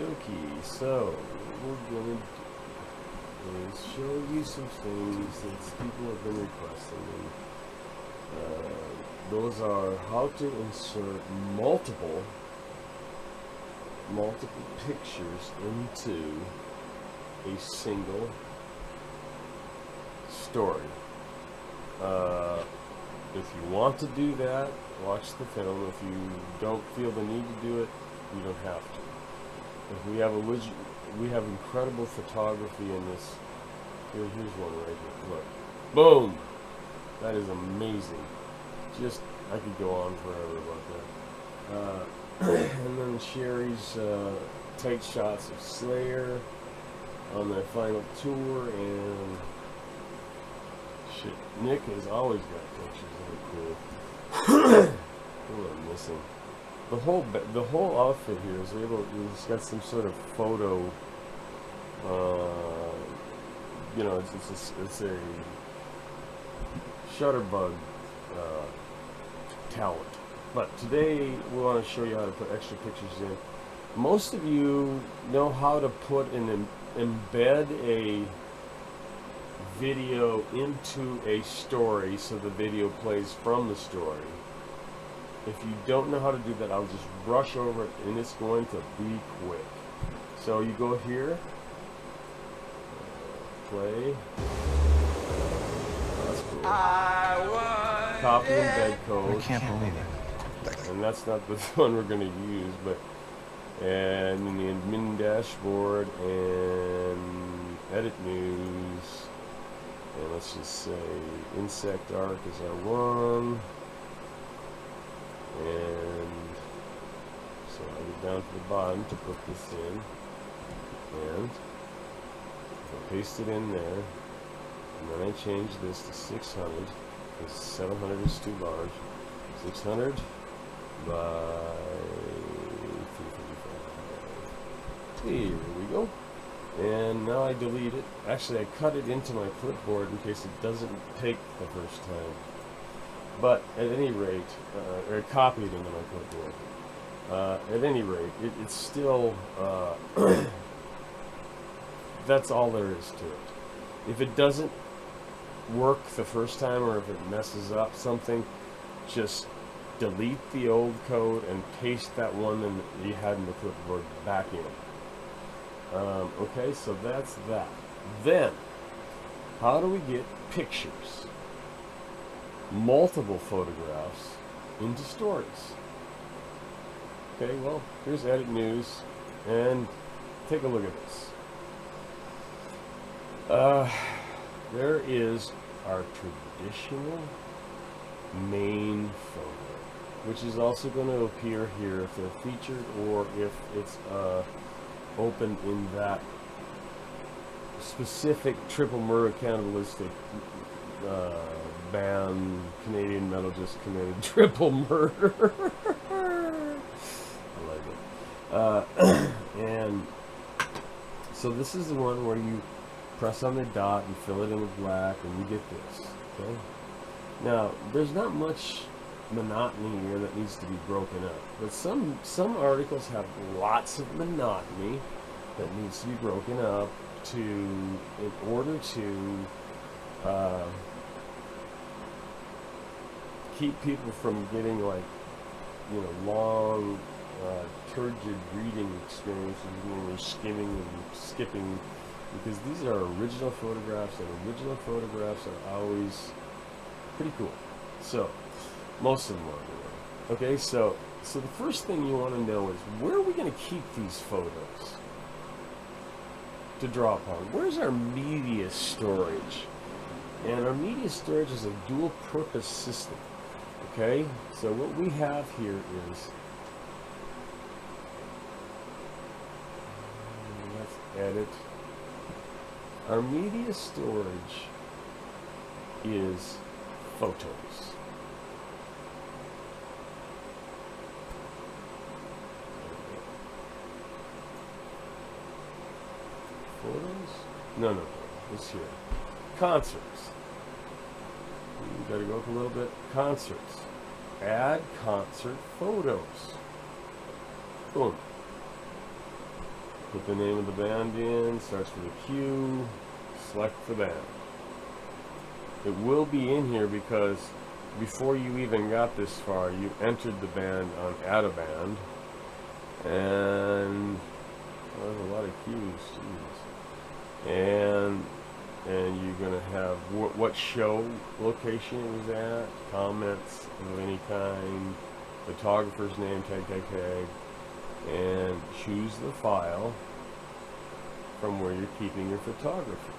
dokie. So, what we're going to do is show you some things that people have been requesting. And, those are how to insert multiple pictures into a single story. If you want to do that, watch the film. If you don't feel the need to do it, you don't have to. If we have incredible photography in this. Here's one right here. Look, boom! That is amazing. Just I could go on forever about that. And then Sherry's tight shots of Slayer on their final tour, and shit, Nick has always got pictures that are cool. What am I missing? The whole outfit here is it's got some sort of photo. You know, it's a Shutterbug talent. But today we want to show you how to put extra pictures in. Most of you know how to put embed a video into a story so the video plays from the story. If you don't know how to do that, I'll just brush over it, and it's going to be quick. So you go here, play. That's cool. Copy embed code. I can't believe it. And that's not the one we're going to use, but and in the admin dashboard and edit news, and let's just say insect arc is our one, and so I get down to the bottom to put this in, and I'll paste it in there, and then I change this to 600 because 700 is too large. 600 by 355. Here we go. And now I delete it. Actually, I cut it into my clipboard in case it doesn't take the first time. But at any rate, or I copied it into my clipboard. At any rate, it's still, that's all there is to it. If it doesn't work the first time, or if it messes up something, just delete the old code and paste that one that you had in the clipboard back in. Okay, so that's that. Then, how do we get pictures, multiple photographs, into stories? Okay, well, here's Edit News, and take a look at this. There is our traditional main photo, which is also going to appear here if they're featured or if it's open in that specific triple murder cannibalistic band. Canadian metal just committed triple murder. I like it. And so this is the one where you press on the dot and fill it in with black, and you get this. Okay. Now, there's not much monotony here that needs to be broken up, but some articles have lots of monotony that needs to be broken up in order to keep people from getting, like, you know, long turgid reading experiences when they're skimming and skipping, because these are original photographs, and original photographs are always pretty cool. So most of them are. Okay, so the first thing you want to know is, where are we going to keep these photos to draw upon? Where's our media storage? And our media storage is a dual purpose system. Okay, so what we have here is, let's edit. Our media storage is photos. Photos? No, it's here. Concerts. You gotta go up a little bit. Concerts. Add concert photos. Boom. Put the name of the band in, starts with a Q, select the band. It will be in here because before you even got this far, you entered the band on Add a Band, and well, there's a lot of Q's, jeez. And you're gonna have what show location it was at, comments of any kind, photographer's name, tag, and choose the file from where you're keeping your photography.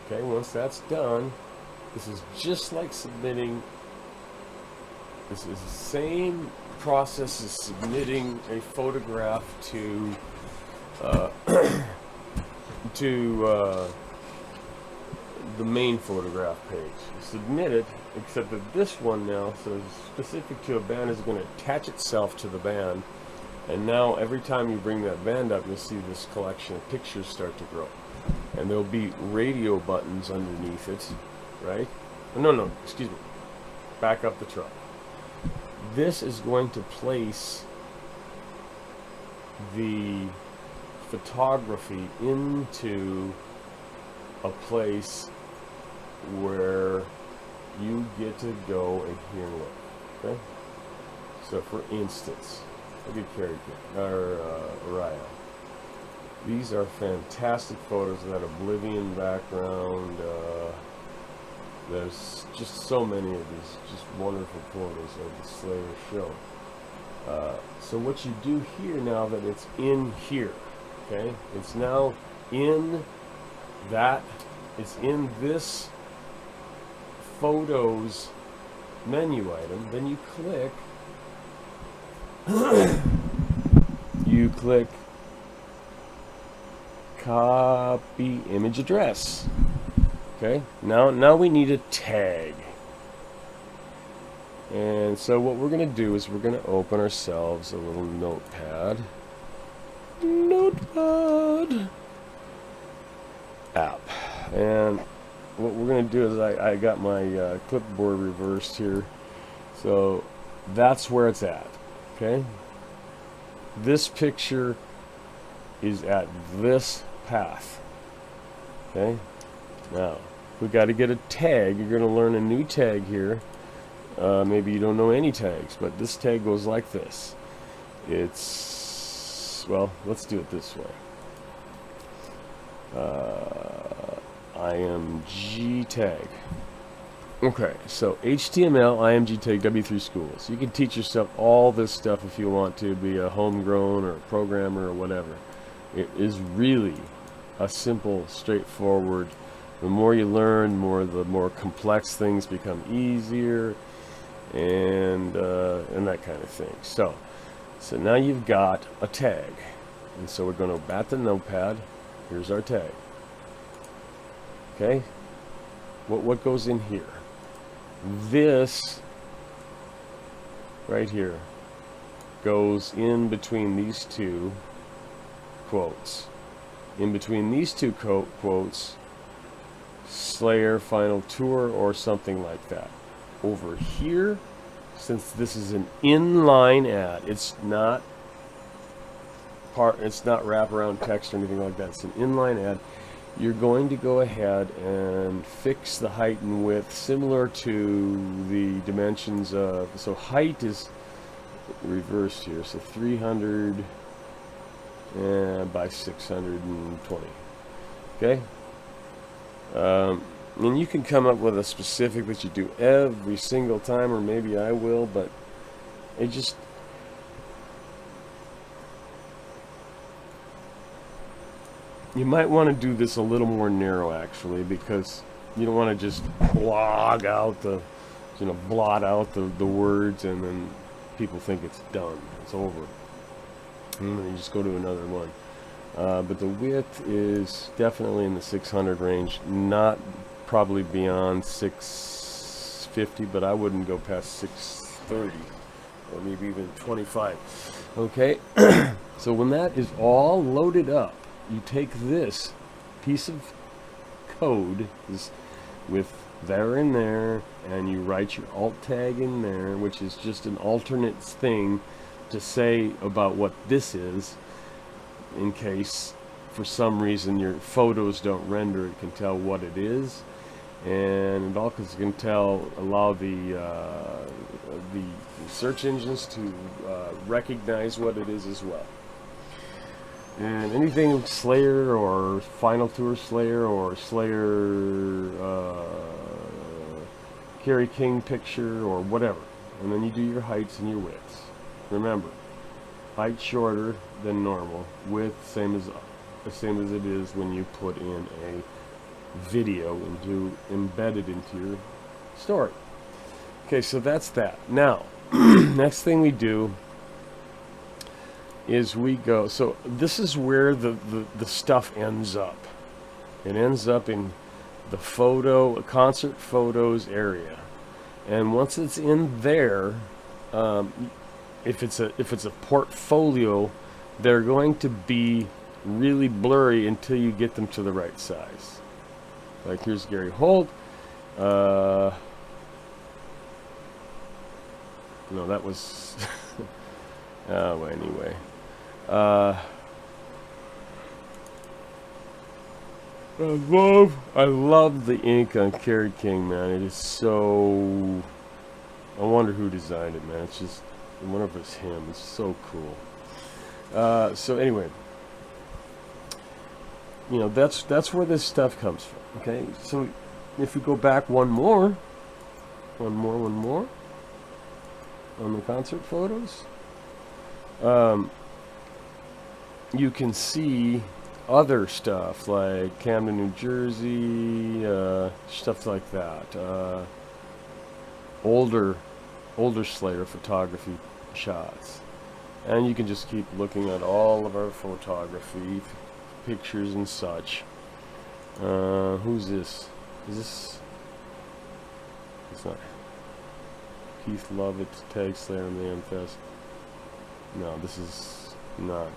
Okay, once that's done, this is just like submitting. This is the same process as submitting a photograph to the main photograph page. You submit it, except that this one now says specific to a band is going to attach itself to the band, and now every time you bring that band up, you'll see this collection of pictures start to grow, and there'll be radio buttons underneath it, right? No, excuse me. Back up the truck. This is going to place the photography into a place where you get to go and hear and look. Okay? So for instance, look at Carrie or Raya. These are fantastic photos of that Oblivion background. There's just so many of these just wonderful photos of the Slayer show. So what you do here now that it's in here, okay? It's now in that, it's in this photos menu item. Then you click copy image address. Okay, now we need a tag. And so what we're going to do is we're going to open ourselves a little notepad app. And what we're going to do is I got my clipboard reversed here. So that's where it's at. Okay, this picture is at this path. Okay, now we got to get a tag. You're going to learn a new tag here. Maybe you don't know any tags, but this tag goes like this. It's, well, let's do it this way. IMG tag. Okay, so HTML, IMG tag, W3 Schools. You can teach yourself all this stuff if you want to, be a homegrown or a programmer or whatever. It is really a simple, straightforward. The more you learn, the more complex things become easier, and that kind of thing. So now you've got a tag, and so we're going to bat the notepad. Here's our tag. Okay, what goes in here? This right here goes in between these two quotes. In between these two quotes, Slayer Final Tour or something like that. Over here, since this is an inline ad, it's not wraparound text or anything like that. It's an inline ad. You're going to go ahead and fix the height and width similar to the dimensions of, so height is reversed here, so 300 by 620. Okay, and you can come up with a specific that you do every single time, or maybe I will, but it just, you might want to do this a little more narrow actually, because you don't want to just blot out the words and then people think it's done, it's over, and then you just go to another one. But the width is definitely in the 600 range, not probably beyond 650, but I wouldn't go past 630 or maybe even 25. Okay, so when that is all loaded up, you take this piece of code with there and there, and you write your alt tag in there, which is just an alternate thing to say about what this is, in case for some reason your photos don't render, it can tell what it is, and it also can allow the search engines to recognize what it is as well. And anything Slayer or Final Tour Slayer or Slayer Kerry King picture or whatever, and then you do your heights and your widths. Remember, height shorter than normal, width same as it is when you put in a video embedded into your story. Okay, so that's that. Now, next thing we do is we go, so this is where the stuff ends up. It ends up in the concert photos area, and once it's in there, if it's a portfolio, they're going to be really blurry until you get them to the right size. Like here's Gary Holt. No, that was oh, anyway. I love the ink on Kerry King, man. It is so. I wonder who designed it, man. It's just, I wonder if it's him. It's so cool. So anyway, you know, that's where this stuff comes from. Okay, so if we go back one more on the concert photos, you can see other stuff like Camden, New Jersey, stuff like that. Older Slayer photography shots, and you can just keep looking at all of our photography, pictures and such. Who's this? Is this? It's not. Keith Lovett's Tag Slayer and the Amfest. No, this is not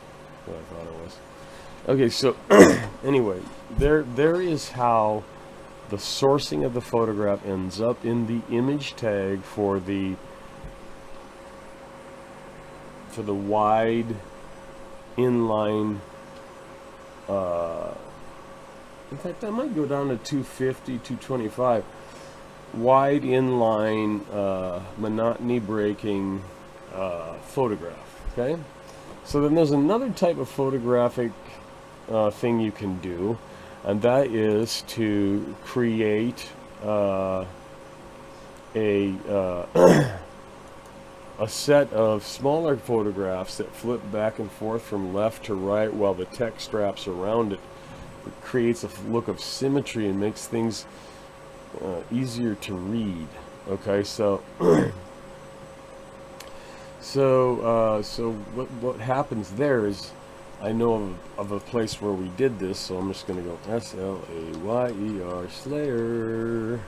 what I thought it was. Okay, so anyway, there is how the sourcing of the photograph ends up in the image tag for the wide inline. In fact, I might go down to 250, 225. Wide inline monotony breaking photograph. Okay, so then there's another type of photographic thing you can do, and that is to create a set of smaller photographs that flip back and forth from left to right while the text wraps around it. It creates a look of symmetry and makes things easier to read. Okay, so so what happens there is, I know of a place where we did this, so I'm just going to go S-L-A-Y-E-R, Slayer.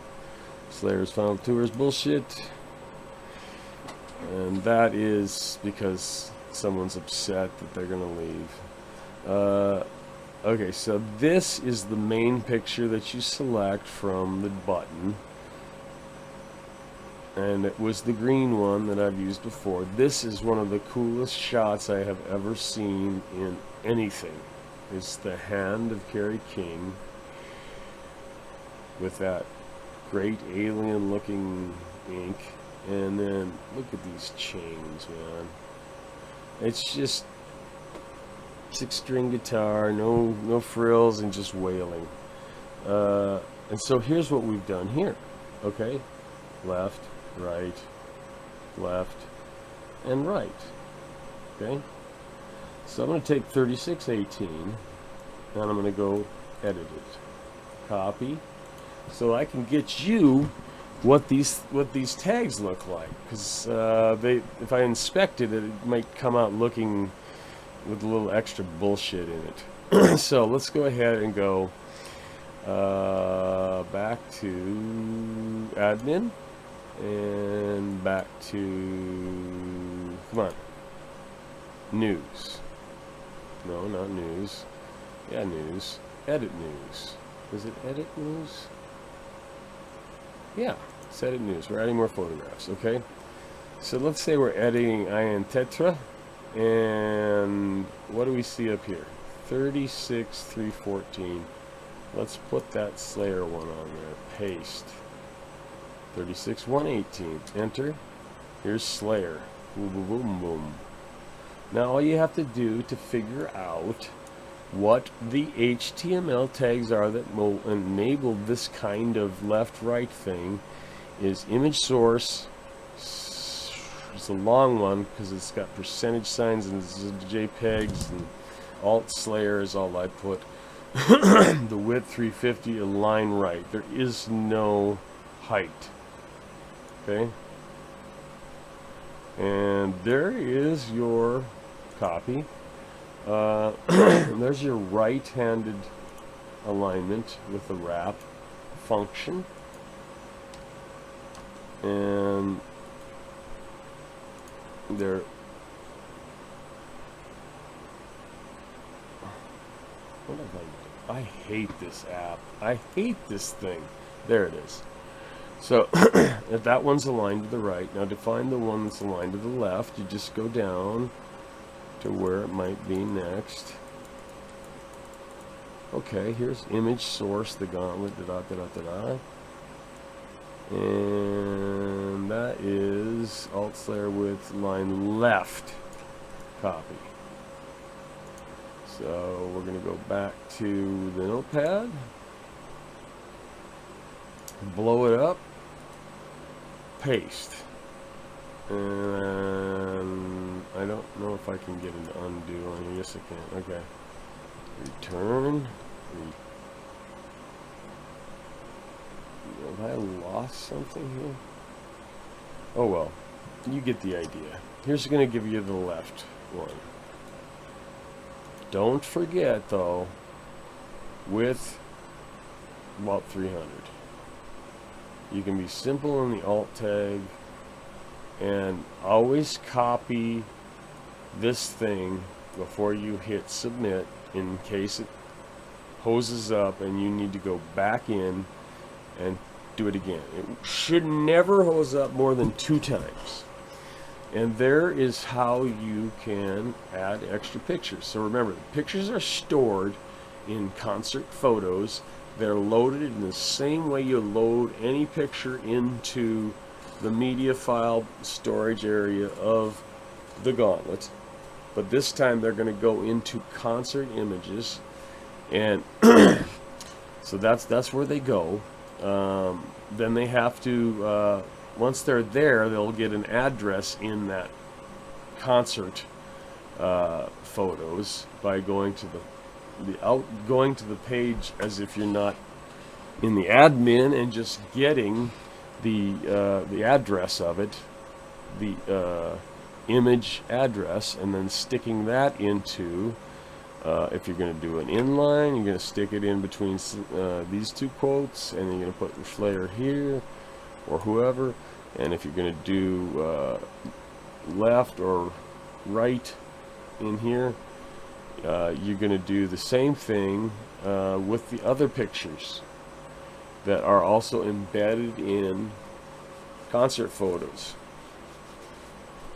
Slayer's Final Tour is bullshit. And that is because someone's upset that they're going to leave. Okay, so this is the main picture that you select from the button. And it was the green one that I've used before. This is one of the coolest shots I have ever seen in anything. It's the hand of Kerry King with that great alien looking ink. And then look at these chains, man. It's just 6-string guitar, no frills, and just wailing. And so here's what we've done here. Okay, left, right, left, and right. Okay, so I'm going to take 3618 and I'm going to go edit it, copy, so I can get you what these tags look like, because if I inspect it, it might come out looking with a little extra bullshit in it. So let's go ahead and go back to admin and back to, come on, news. No, not news. Yeah, news. Edit news. Is it edit news? Yeah, it's edit news. We're adding more photographs, okay? So let's say we're editing Ian Tetra, and what do we see up here? 36,314. Let's put that Slayer one on there. Paste. 36,118. Enter. Here's Slayer. Boom, boom, boom, boom. Now all you have to do to figure out what the HTML tags are that will enable this kind of left-right thing is image source. It's a long one because it's got percentage signs and JPEGs, and alt Slayer is all I put. The width 350, align right. There is no height. Okay, and there is your copy. There's your right-handed alignment with the wrap function, and there. What have I done? I hate this app. I hate this thing. There it is. So if that one's aligned to the right, now to find the one that's aligned to the left, you just go down to where it might be next. Okay, here's image source, the gauntlet, and that is alt Slayer with line left copy. So we're going to go back to the notepad, blow it up, paste, and I don't know if I can get an undo on it. Yes, I can. Okay. Return. Have I lost something here? Oh well, you get the idea. Here's going to give you the left one. Don't forget though, width about 300. You can be simple in the alt tag, and always copy this thing before you hit submit in case it hoses up and you need to go back in and do it again. It should never hose up more than 2 times. And there is how you can add extra pictures. So remember, the pictures are stored in Concert Photos. They're loaded in the same way you load any picture into the media file storage area of the Gauntlet. But this time they're going to go into Concert Images, and so that's where they go. Then they have to, once they're there, they'll get an address in that concert photos by going to going to the page as if you're not in the admin, and just getting the address of it, the image address, and then sticking that into. If you're going to do an inline, you're going to stick it in between these 2 quotes, and then you're going to put your Slayer here, or whoever. And if you're going to do left or right in here, you're going to do the same thing with the other pictures that are also embedded in Concert Photos.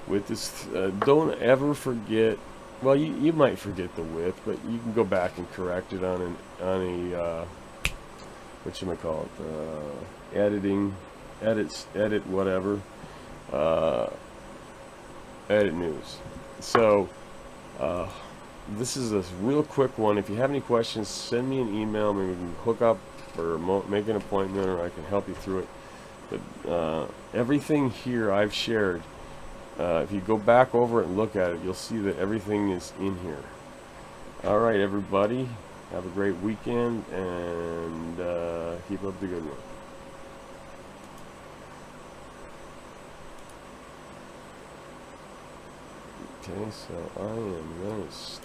With this, don't ever forget. Well, you might forget the width, but you can go back and correct it on a whatchamacallit, edit whatever, edit news. So this is a real quick one. If you have any questions, send me an email. Maybe we can hook up or make an appointment, or I can help you through it. But everything here I've shared. If you go back over it and look at it, you'll see that everything is in here. Alright, everybody, have a great weekend, and keep up the good work. Okay, so I am going to stop.